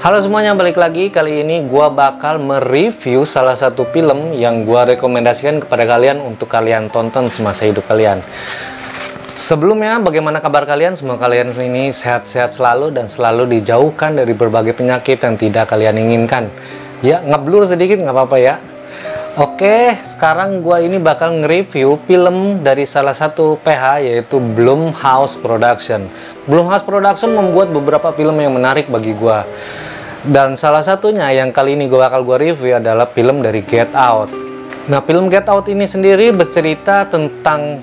Halo semuanya, balik lagi. Kali ini gua bakal mereview salah satu film yang gua rekomendasikan kepada kalian untuk kalian tonton semasa hidup kalian. Sebelumnya, bagaimana kabar kalian? Semoga kalian ini sehat-sehat selalu dan selalu dijauhkan dari berbagai penyakit yang tidak kalian inginkan. Ya, ngeblur sedikit nggak apa-apa ya. Oke, sekarang gua ini bakal nge-review film dari salah satu PH, yaitu Blumhouse Production. Blumhouse Production membuat beberapa film yang menarik bagi gua. Dan salah satunya yang kali ini gua review adalah film dari Get Out. Nah, film Get Out ini sendiri bercerita tentang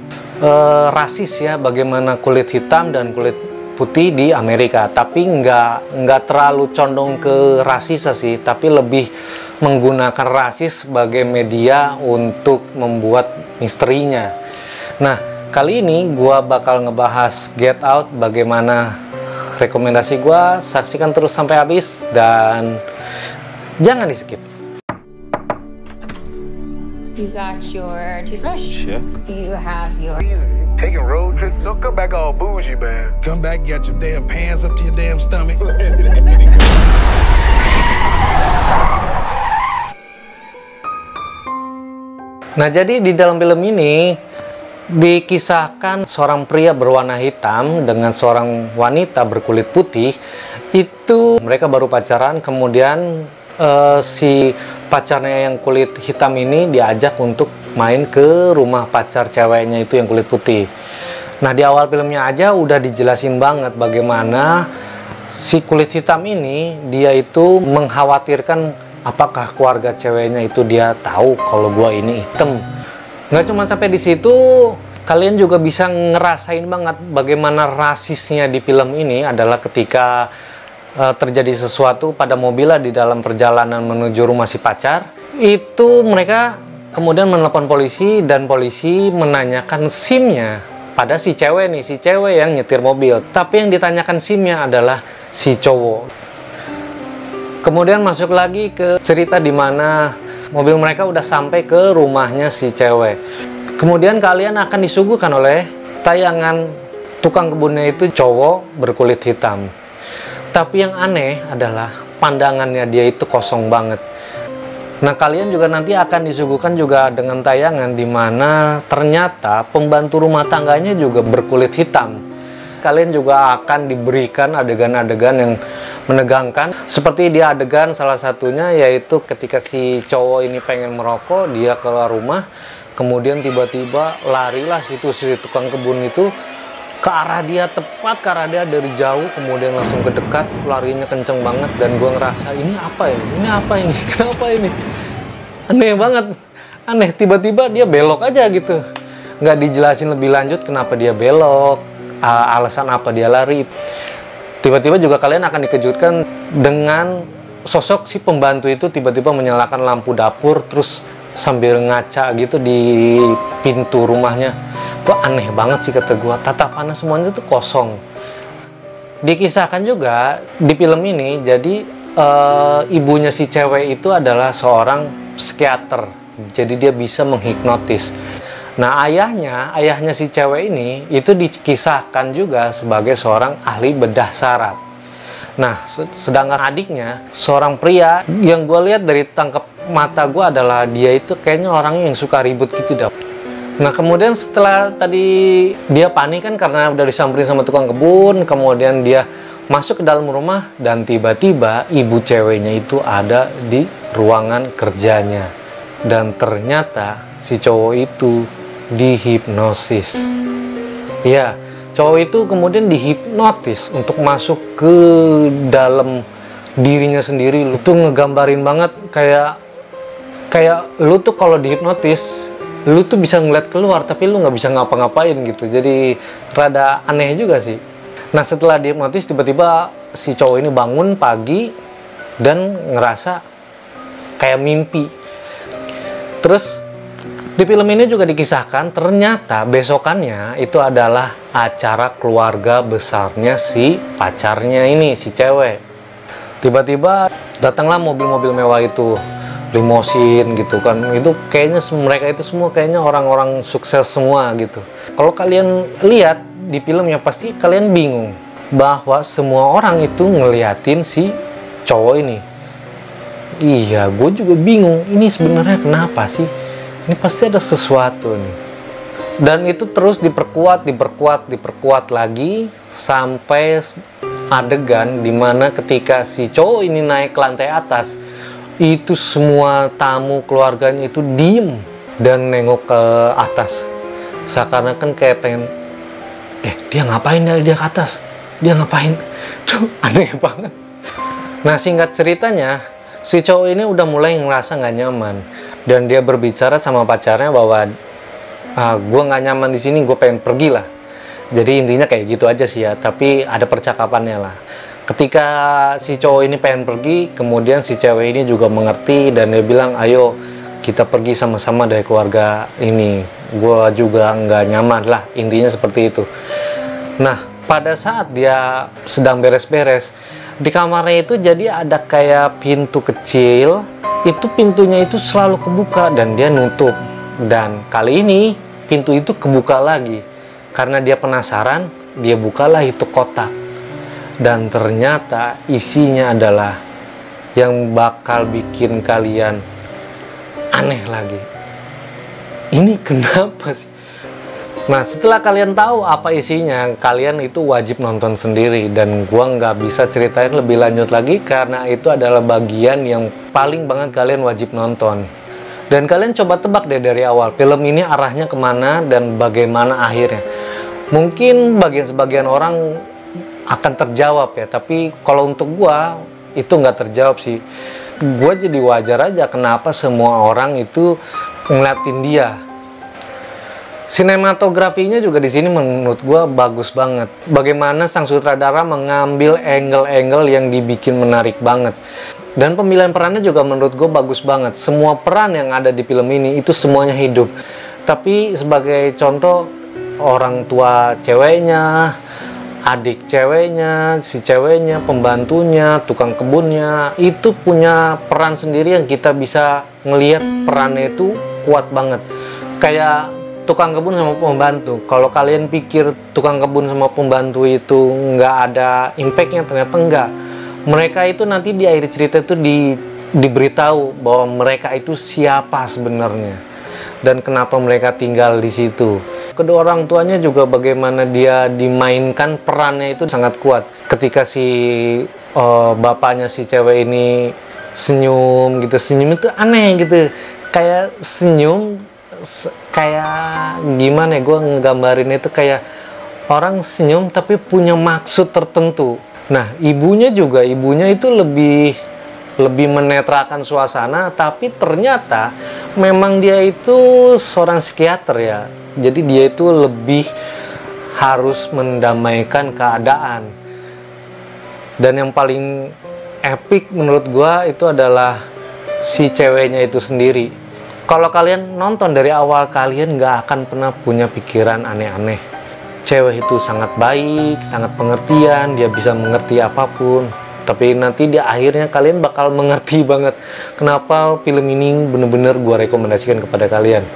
rasis ya, bagaimana kulit hitam dan kulit putih di Amerika, tapi nggak terlalu condong ke rasis sih, tapi lebih menggunakan rasis sebagai media untuk membuat misterinya. Nah, kali ini gua bakal ngebahas Get Out, bagaimana rekomendasi gua, saksikan terus sampai habis dan jangan di skip. You got your toothbrush? Sure. You have your... Taking road trips, don't come back all bougie, man. Come back, got your damn pants up to your damn stomach. Nah, jadi di dalam film ini dikisahkan seorang pria berwarna hitam dengan seorang wanita berkulit putih. Itu mereka baru pacaran, kemudian si pacarnya yang kulit hitam ini diajak untuk main ke rumah pacar ceweknya itu yang kulit putih. Nah, di awal filmnya aja udah dijelasin banget bagaimana si kulit hitam ini dia itu mengkhawatirkan apakah keluarga ceweknya itu dia tahu kalau gua ini hitam. Nggak cuma sampai di situ, kalian juga bisa ngerasain banget bagaimana rasisnya di film ini adalah ketika terjadi sesuatu pada mobil di dalam perjalanan menuju rumah si pacar. Itu mereka kemudian menelpon polisi dan polisi menanyakan SIM-nya pada si cewek nih, si cewek yang nyetir mobil. Tapi yang ditanyakan SIM-nya adalah si cowok. Kemudian masuk lagi ke cerita di mana mobil mereka udah sampai ke rumahnya si cewek. Kemudian kalian akan disuguhkan oleh tayangan tukang kebunnya itu cowok berkulit hitam. Tapi yang aneh adalah pandangannya dia itu kosong banget. Nah, kalian juga nanti akan disuguhkan juga dengan tayangan di mana ternyata pembantu rumah tangganya juga berkulit hitam. Kalian juga akan diberikan adegan-adegan yang menegangkan. Seperti di adegan salah satunya yaitu ketika si cowok ini pengen merokok, dia keluar rumah, kemudian tiba-tiba larilah si tukang kebun itu ke arah dia, tepat ke arah dia dari jauh, kemudian langsung ke dekat, larinya kenceng banget. Dan gue ngerasa, ini apa ini? Ini apa ini? Kenapa ini? Aneh banget. Aneh, tiba-tiba dia belok aja gitu. Nggak dijelasin lebih lanjut kenapa dia belok, alasan apa dia lari. Tiba-tiba juga kalian akan dikejutkan dengan sosok si pembantu itu tiba-tiba menyalakan lampu dapur, terus sambil ngaca gitu di pintu rumahnya. Itu aneh banget sih kata gua, tatapannya semuanya tuh kosong. Dikisahkan juga di film ini, jadi ibunya si cewek itu adalah seorang psikiater, jadi dia bisa menghipnotis. Nah, ayahnya si cewek ini itu dikisahkan juga sebagai seorang ahli bedah saraf. Nah, sedangkan adiknya seorang pria yang gue lihat dari tangkap mata gue adalah dia itu kayaknya orang yang suka ribut gitu dah. Nah, kemudian setelah tadi dia panik kan karena udah disamperin sama tukang kebun, kemudian dia masuk ke dalam rumah dan tiba-tiba ibu ceweknya itu ada di ruangan kerjanya. Dan ternyata si cowok itu dihipnosis. Ya, cowok itu kemudian dihipnotis untuk masuk ke dalam dirinya sendiri. Lu tuh ngegambarin banget kayak lu tuh kalau dihipnotis, lu tuh bisa ngeliat keluar tapi lu nggak bisa ngapa-ngapain gitu. Jadi rada aneh juga sih. Nah, setelah dihipnotis tiba-tiba si cowok ini bangun pagi dan ngerasa kayak mimpi. Terus di film ini juga dikisahkan ternyata besokannya itu adalah acara keluarga besarnya si pacarnya ini, si cewek. Tiba-tiba datanglah mobil-mobil mewah itu, limosin gitu kan. Itu kayaknya mereka itu semua kayaknya orang-orang sukses semua gitu. Kalau kalian lihat di filmnya pasti kalian bingung bahwa semua orang itu ngeliatin si cowok ini. Iya, gue juga bingung. Ini sebenarnya kenapa sih? Ini pasti ada sesuatu nih. Dan itu terus diperkuat lagi sampai adegan dimana ketika si cowok ini naik ke lantai atas, itu semua tamu keluarganya itu diem dan nengok ke atas. Seakan-akan kayak pengen, dia ngapain dia ke atas? Dia ngapain? Tuh aneh banget. Nah, singkat ceritanya, si cowok ini udah mulai ngerasa nggak nyaman dan dia berbicara sama pacarnya bahwa gue nggak nyaman di sini, gue pengen pergi lah. Jadi intinya kayak gitu aja sih ya, tapi ada percakapannya lah. Ketika si cowok ini pengen pergi, kemudian si cewek ini juga mengerti dan dia bilang, ayo kita pergi sama-sama dari keluarga ini. Gue juga nggak nyaman lah, intinya seperti itu. Nah, pada saat dia sedang beres-beres, di kamarnya itu jadi ada kayak pintu kecil, itu pintunya itu selalu kebuka dan dia nutup. Dan kali ini pintu itu kebuka lagi. Karena dia penasaran, dia bukalah itu kotak. Dan ternyata isinya adalah yang bakal bikin kalian aneh lagi. Ini kenapa sih? Nah, setelah kalian tahu apa isinya, kalian itu wajib nonton sendiri. Dan gua nggak bisa ceritain lebih lanjut lagi karena itu adalah bagian yang paling banget kalian wajib nonton. Dan kalian coba tebak deh dari awal, film ini arahnya kemana dan bagaimana akhirnya. Mungkin sebagian orang akan terjawab ya, tapi kalau untuk gua itu nggak terjawab sih. Gua jadi wajar aja kenapa semua orang itu ngeliatin dia. Sinematografinya juga di sini menurut gua bagus banget. Bagaimana sang sutradara mengambil angle-angle yang dibikin menarik banget. Dan pemilihan perannya juga menurut gue bagus banget. Semua peran yang ada di film ini itu semuanya hidup. Tapi sebagai contoh, orang tua ceweknya, adik ceweknya, si ceweknya, pembantunya, tukang kebunnya, itu punya peran sendiri yang kita bisa ngelihat perannya itu kuat banget. Kayak tukang kebun sama pembantu. Kalau kalian pikir tukang kebun sama pembantu itu nggak ada impactnya, ternyata enggak. Mereka itu nanti di akhir cerita itu diberitahu bahwa mereka itu siapa sebenarnya dan kenapa mereka tinggal di situ. Kedua orang tuanya juga bagaimana dia dimainkan perannya itu sangat kuat. Ketika si bapaknya si cewek ini senyum gitu, senyum itu aneh gitu, kayak senyum kayak gimana ya, gue ngegambarin itu kayak orang senyum tapi punya maksud tertentu. Nah, ibunya itu lebih menetralkan suasana, tapi ternyata memang dia itu seorang psikiater ya. Jadi dia itu lebih harus mendamaikan keadaan. Dan yang paling epic menurut gua itu adalah si ceweknya itu sendiri. Kalau kalian nonton dari awal, kalian nggak akan pernah punya pikiran aneh-aneh. Cewek itu sangat baik, sangat pengertian, dia bisa mengerti apapun. Tapi nanti di akhirnya kalian bakal mengerti banget kenapa film ini bener-bener gue rekomendasikan kepada kalian.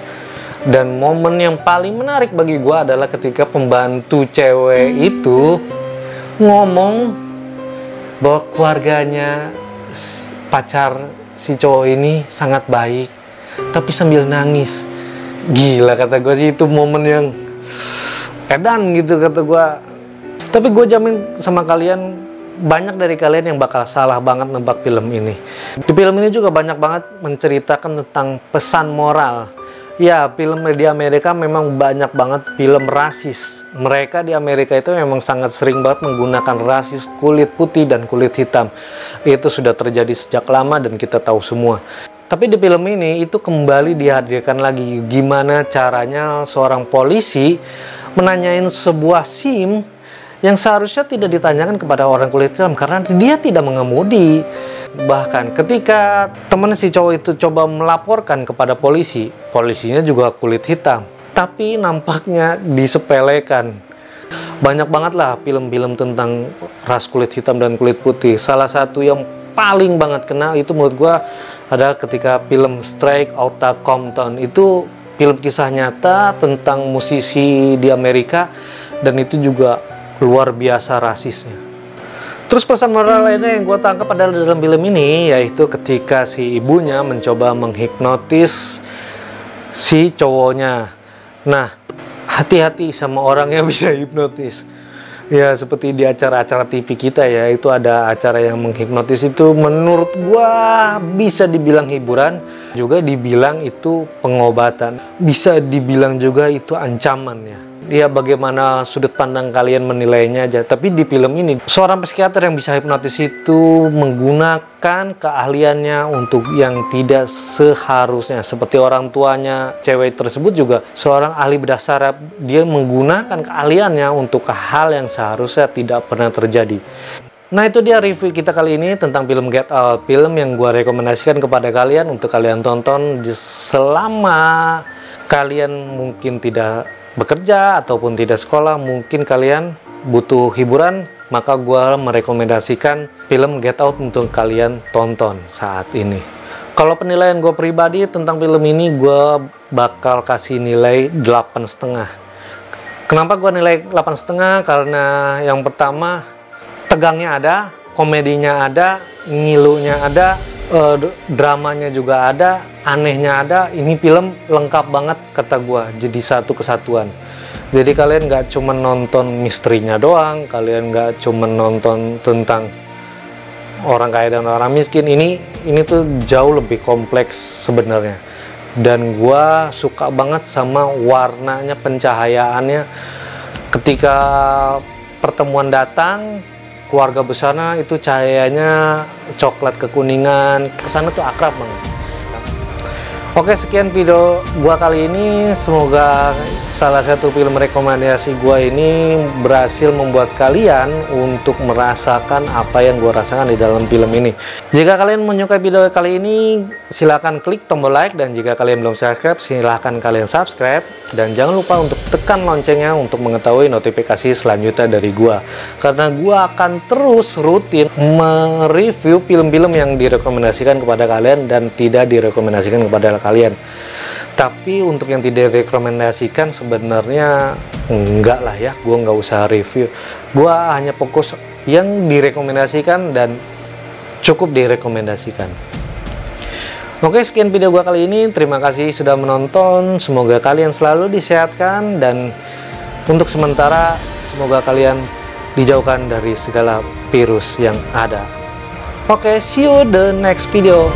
Dan momen yang paling menarik bagi gue adalah ketika pembantu cewek itu ngomong bahwa keluarganya pacar si cowok ini sangat baik, tapi sambil nangis. Gila, kata gue sih itu momen yang edan gitu, kata gue. Tapi gue jamin sama kalian, banyak dari kalian yang bakal salah banget nebak film ini. Di film ini juga banyak banget menceritakan tentang pesan moral. Ya, film di Amerika memang banyak banget film rasis. Mereka di Amerika itu memang sangat sering banget menggunakan rasis kulit putih dan kulit hitam. Itu sudah terjadi sejak lama dan kita tahu semua. Tapi di film ini itu kembali dihadirkan lagi gimana caranya seorang polisi menanyain sebuah SIM yang seharusnya tidak ditanyakan kepada orang kulit hitam karena dia tidak mengemudi. Bahkan ketika teman si cowok itu coba melaporkan kepada polisi, polisinya juga kulit hitam, tapi nampaknya disepelekan. Banyak banget lah film-film tentang ras kulit hitam dan kulit putih. Salah satu yang paling banget kena itu menurut gua adalah ketika film Straight Outta Compton. Itu film kisah nyata tentang musisi di Amerika dan itu juga luar biasa rasisnya. Terus pesan moral lainnya yang gue tangkap adalah dalam film ini, yaitu ketika si ibunya mencoba menghipnotis si cowoknya. Nah, hati-hati sama orang yang bisa hipnotis. Ya, seperti di acara-acara TV kita ya, itu ada acara yang menghipnotis itu menurut gue bisa dibilang hiburan, juga dibilang itu pengobatan. Bisa dibilang juga itu ancaman ya. Ya bagaimana sudut pandang kalian menilainya aja. Tapi di film ini seorang psikiater yang bisa hipnotis itu menggunakan keahliannya untuk yang tidak seharusnya. Seperti orang tuanya cewek tersebut juga seorang ahli bedah saraf, dia menggunakan keahliannya untuk hal yang seharusnya tidak pernah terjadi. Nah, itu dia review kita kali ini tentang film Get Out, film yang gue rekomendasikan kepada kalian untuk kalian tonton selama kalian mungkin tidak bekerja ataupun tidak sekolah, mungkin kalian butuh hiburan, maka gue merekomendasikan film Get Out untuk kalian tonton saat ini. Kalau penilaian gue pribadi tentang film ini, gue bakal kasih nilai 8,5. Kenapa gue nilai 8,5? Karena yang pertama, tegangnya ada, komedinya ada, ngilunya ada, dramanya juga ada, anehnya ada. Ini film lengkap banget kata gua, jadi satu kesatuan. Jadi kalian nggak cuma nonton misterinya doang, kalian nggak cuma nonton tentang orang kaya dan orang miskin. Ini tuh jauh lebih kompleks sebenarnya. Dan gua suka banget sama warnanya, pencahayaannya. Ketika pertemuan datang, keluarga besarnya itu cahayanya coklat kekuningan, kesana tuh akrab banget. Oke, sekian video gua kali ini. Semoga salah satu film rekomendasi gua ini berhasil membuat kalian untuk merasakan apa yang gua rasakan di dalam film ini. Jika kalian menyukai video kali ini, silahkan klik tombol like, dan jika kalian belum subscribe, silahkan kalian subscribe, dan jangan lupa untuk tekan loncengnya untuk mengetahui notifikasi selanjutnya dari gua, karena gua akan terus rutin mereview film-film yang direkomendasikan kepada kalian dan tidak direkomendasikan kepada kalian. Tapi untuk yang tidak direkomendasikan sebenarnya enggak lah ya, gue nggak usah review. Gue hanya fokus yang direkomendasikan dan cukup direkomendasikan. Oke, sekian video gue kali ini. Terima kasih sudah menonton. Semoga kalian selalu disehatkan, dan untuk sementara semoga kalian dijauhkan dari segala virus yang ada. Oke, see you the next video.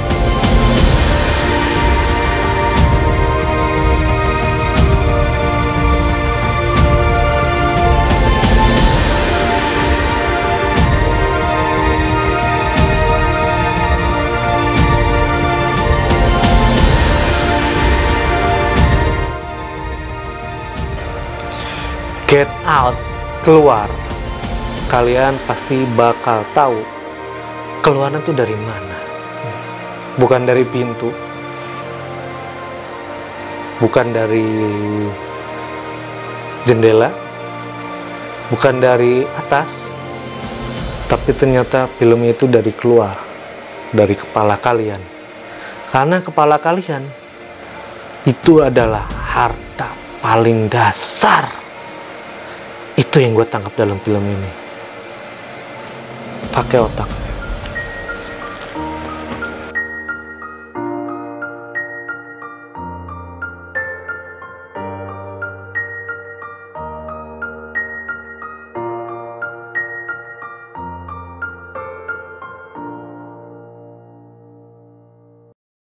Get out, keluar. Kalian pasti bakal tahu keluarnya tuh dari mana. Bukan dari pintu, bukan dari jendela, bukan dari atas, tapi ternyata film itu dari keluar, dari kepala kalian. Karena kepala kalian itu adalah harta paling dasar. Itu yang gue tangkap dalam film ini. Pakai otak.